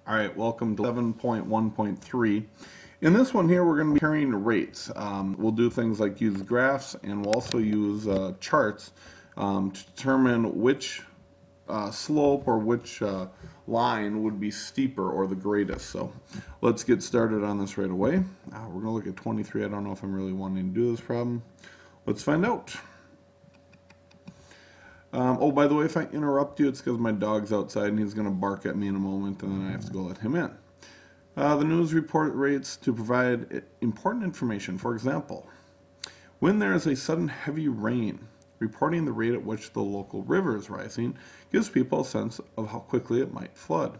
All right, welcome to 7.1.3. In this one here, we're going to be comparing rates. We'll do things like use graphs, and we'll also use charts to determine which slope or which line would be steeper or the greatest. So let's get started on this right away. We're going to look at 23. I don't know if I'm really wanting to do this problem. Let's find out. Oh, by the way, if I interrupt you, it's because my dog's outside and he's going to bark at me in a moment, and then I have to go let him in. The news report rates to provide important information. For example, when there is a sudden heavy rain, reporting the rate at which the local river is rising gives people a sense of how quickly it might flood.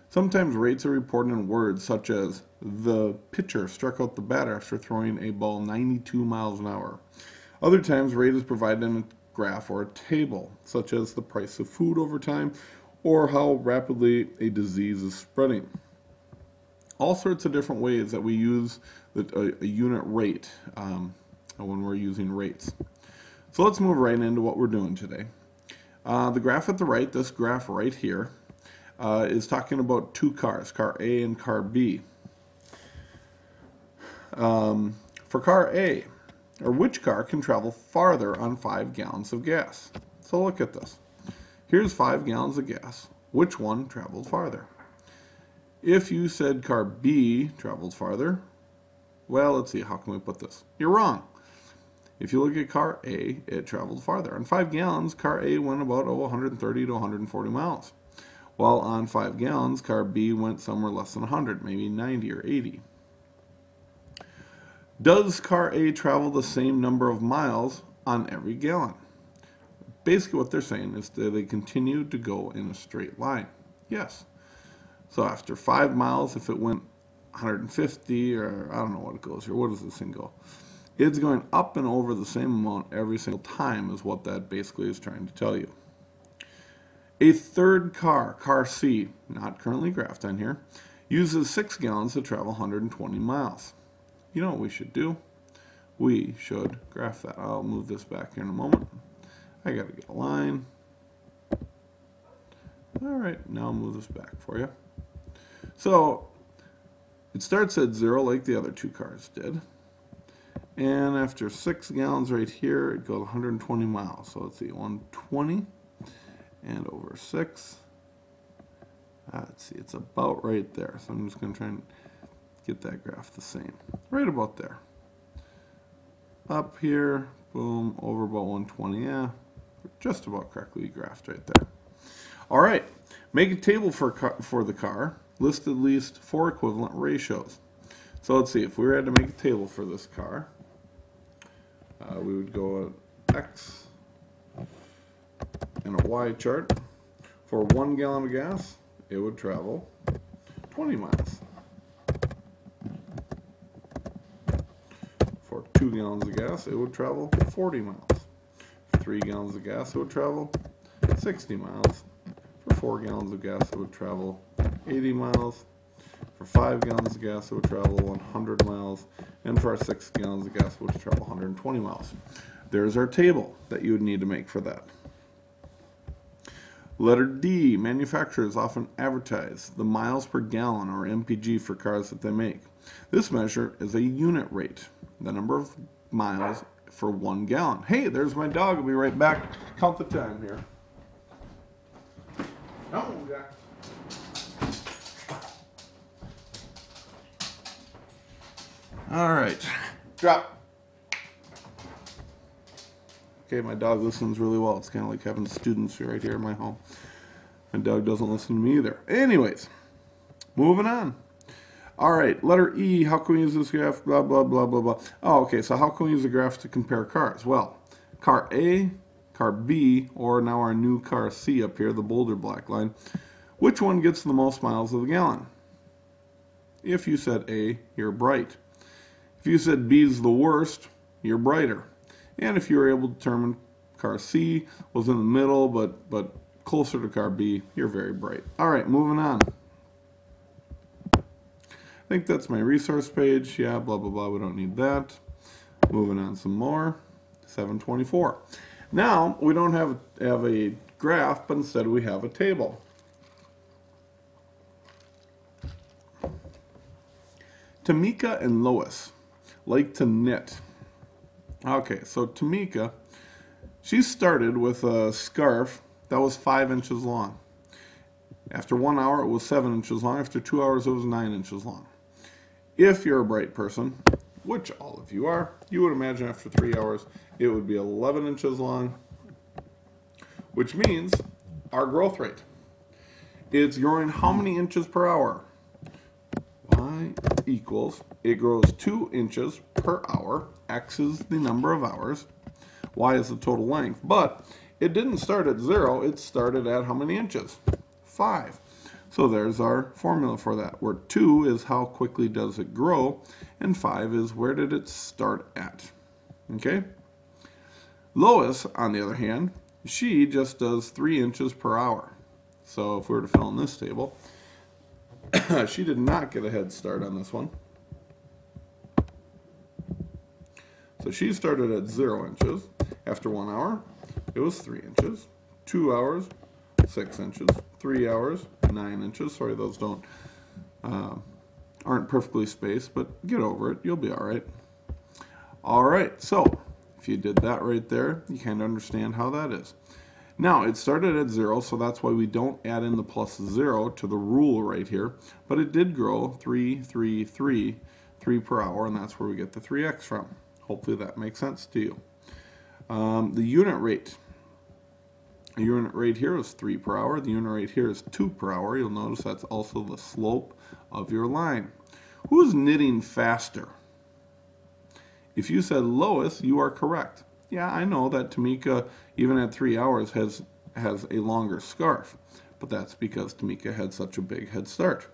Sometimes rates are reported in words such as, the pitcher struck out the bat after throwing a ball 92 miles an hour. Other times, rate is provided in a graph or a table, such as the price of food over time or how rapidly a disease is spreading. All sorts of different ways that we use a unit rate when we're using rates. So let's move right into what we're doing today. The graph at the right, this graph right here, is talking about two cars, car A and car B. For car A, or which car can travel farther on 5 gallons of gas? So look at this. Here's 5 gallons of gas. Which one traveled farther? If you said car B traveled farther, well, let's see, how can we put this? You're wrong. If you look at car A, it traveled farther. On 5 gallons, car A went about 130 to 140 miles. While on 5 gallons, car B went somewhere less than 100, maybe 90 or 80. Does car A travel the same number of miles on every gallon? Basically what they're saying is that they continue to go in a straight line. Yes. So after 5 miles, if it went 150, or I don't know what it goes here, what does this thing go? It's going up and over the same amount every single time is what that basically is trying to tell you. A third car, car C, not currently graphed on here, uses 6 gallons to travel 120 miles. You know what we should do? We should graph that. I'll move this back here in a moment. I gotta get a line. Alright, now I'll move this back for you. So, it starts at 0 like the other two cars did. And after 6 gallons right here, it goes 120 miles. So let's see, 120 and over 6. Let's see, it's about right there. So I'm just going to try and get that graph the same. Right about there. Up here, boom, over about 120. Yeah, just about correctly graphed right there. All right, make a table for the car. List at least 4 equivalent ratios. So let's see, if we had to make a table for this car, we would go at X and a Y chart. For 1 gallon of gas, it would travel 20 miles. For 2 gallons of gas, it would travel 40 miles. For 3 gallons of gas, it would travel 60 miles. For 4 gallons of gas, it would travel 80 miles. For 5 gallons of gas, it would travel 100 miles. And for our 6 gallons of gas, it would travel 120 miles. There's our table that you would need to make for that. Letter D, manufacturers often advertise the miles per gallon or MPG for cars that they make. This measure is a unit rate, the number of miles for 1 gallon. Hey, there's my dog. I'll be right back. Count the time here. Oh, yeah. All right. Drop. Okay, my dog listens really well. It's kind of like having students right here in my home. My dog doesn't listen to me either. Anyways, moving on. All right, letter E, how can we use this graph? Blah, blah, blah, blah, blah. Oh, okay, so how can we use the graph to compare cars? Well, car A, car B, or now our new car C up here, the bolder black line. Which one gets the most miles of the gallon? If you said A, you're bright. If you said B is the worst, you're brighter. And if you were able to determine car C was in the middle, but closer to car B, you're very bright. All right, moving on. I think that's my resource page. Yeah, blah, blah, blah. We don't need that. Moving on some more. 724. Now, we don't have a graph, but instead we have a table. Tamika and Lois like to knit. Okay, so Tamika, she started with a scarf that was 5 inches long. After 1 hour, it was 7 inches long. After 2 hours, it was 9 inches long. If you're a bright person, which all of you are, you would imagine after 3 hours, it would be 11 inches long, which means our growth rate. It's growing how many inches per hour? Y equals, it grows 2 inches per hour. X is the number of hours. Y is the total length. But it didn't start at 0. It started at how many inches? 5. So there's our formula for that, where 2 is how quickly does it grow, and 5 is where did it start at. Okay? Lois, on the other hand, she just does 3 inches per hour. So if we were to fill in this table, she did not get a head start on this one. So she started at 0 inches. After 1 hour, it was 3 inches. 2 hours, 6 inches. 3 hours, 9 inches. Sorry, those aren't perfectly spaced, but get over it. You'll be all right. All right, so if you did that right there, you kind of understand how that is. Now, it started at 0, so that's why we don't add in the plus 0 to the rule right here. But it did grow 3 per hour, and that's where we get the 3x from. Hopefully that makes sense to you. The unit rate. The unit rate here is 3 per hour. The unit rate here is 2 per hour. You'll notice that's also the slope of your line. Who's knitting faster? If you said Lois, you are correct. Yeah, I know that Tamika, even at 3 hours, has a longer scarf, but that's because Tamika had such a big head start.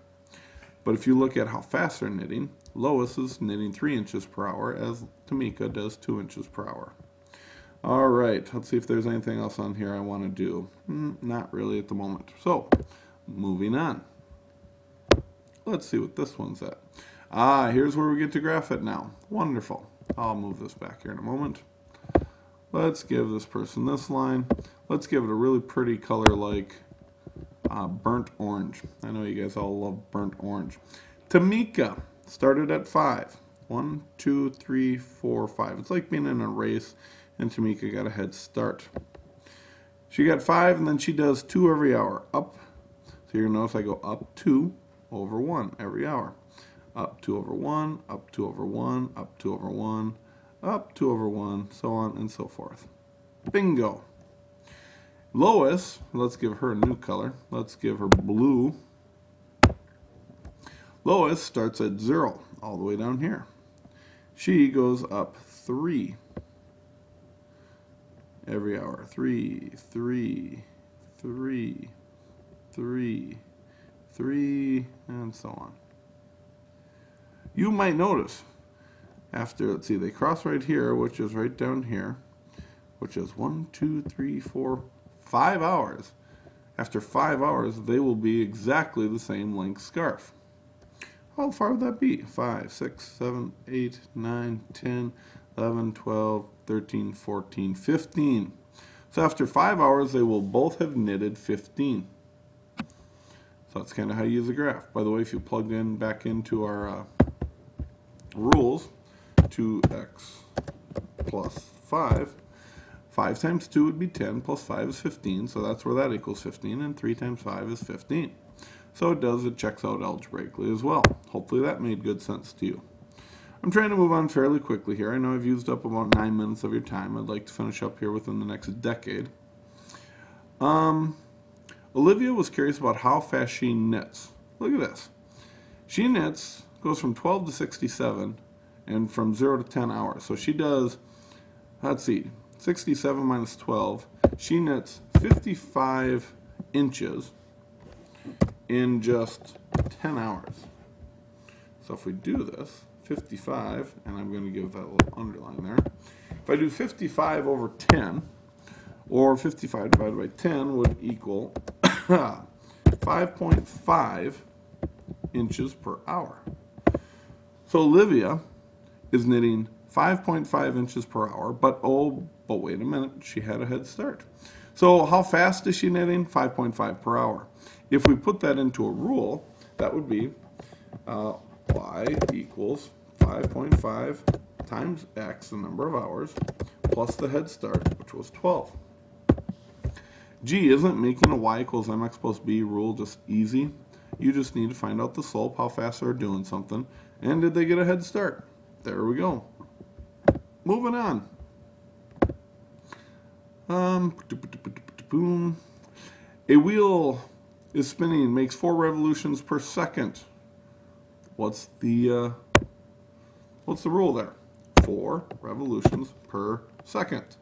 But if you look at how fast they're knitting, Lois is knitting 3 inches per hour as Tamika does 2 inches per hour. All right, let's see if there's anything else on here I want to do. Not really at the moment. So, moving on. Let's see what this one's at. Here's where we get to graph it now. Wonderful. I'll move this back here in a moment. Let's give this person this line. Let's give it a really pretty color like burnt orange. I know you guys all love burnt orange. Tamika started at 5. 1, 2, 3, 4, 5. It's like being in a race, and Tamika got a head start. She got 5, and then she does 2 every hour. Up. So you're going to notice I go up 2 over 1 every hour. Up 2 over 1, up 2 over 1, up 2 over 1, up 2 over 1, so on and so forth. Bingo. Lois, let's give her a new color. Let's give her blue. Lois starts at 0 all the way down here. She goes up 3 every hour. 3, 3, 3, 3, 3, and so on. You might notice after, let's see, they cross right here, which is right down here, which is 1, 2, 3, 4, 5 hours. After 5 hours, they will be exactly the same length scarf. How far would that be? 5, 6, 7, 8, 9, 10, 11, 12, 13, 14, 15. So after 5 hours, they will both have knitted 15. So that's kind of how you use a graph. By the way, if you plugged in back into our rules, 2x plus 5. 5 times 2 would be 10, plus 5 is 15, so that's where that equals 15, and 3 times 5 is 15. So it checks out algebraically as well. Hopefully that made good sense to you. I'm trying to move on fairly quickly here. I know I've used up about 9 minutes of your time. I'd like to finish up here within the next decade. Olivia was curious about how fast she knits. Look at this. She knits, goes from 12 to 67, and from 0 to 10 hours. So she does, let's see, 67 minus 12. She knits 55 inches in just 10 hours. So if we do this, 55, and I'm going to give that a little underline there. If I do 55 over 10, or 55 divided by 10 would equal 5.5 inches per hour. So Olivia is knitting 5.5 inches per hour, but wait a minute, she had a head start. So how fast is she knitting? 5.5 per hour. If we put that into a rule, that would be y equals 5.5 times x, the number of hours, plus the head start, which was 12. Gee, isn't making a y equals mx plus b rule just easy? You just need to find out the slope, how fast they're doing something, and did they get a head start? There we go. Moving on. Boom. A wheel is spinning, makes 4 revolutions per second. What's the rule there? 4 revolutions per second.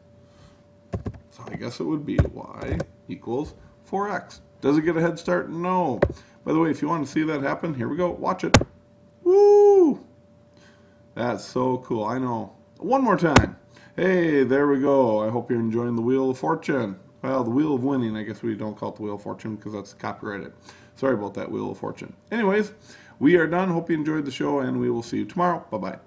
So I guess it would be y equals 4x. Does it get a head start? No. By the way, if you want to see that happen, here we go. Watch it. Woo! That's so cool. I know. One more time. Hey, there we go. I hope you're enjoying the Wheel of Fortune. Well, the Wheel of Winning. I guess we don't call it the Wheel of Fortune because that's copyrighted. Sorry about that, Wheel of Fortune. Anyways, we are done. Hope you enjoyed the show, and we will see you tomorrow. Bye-bye.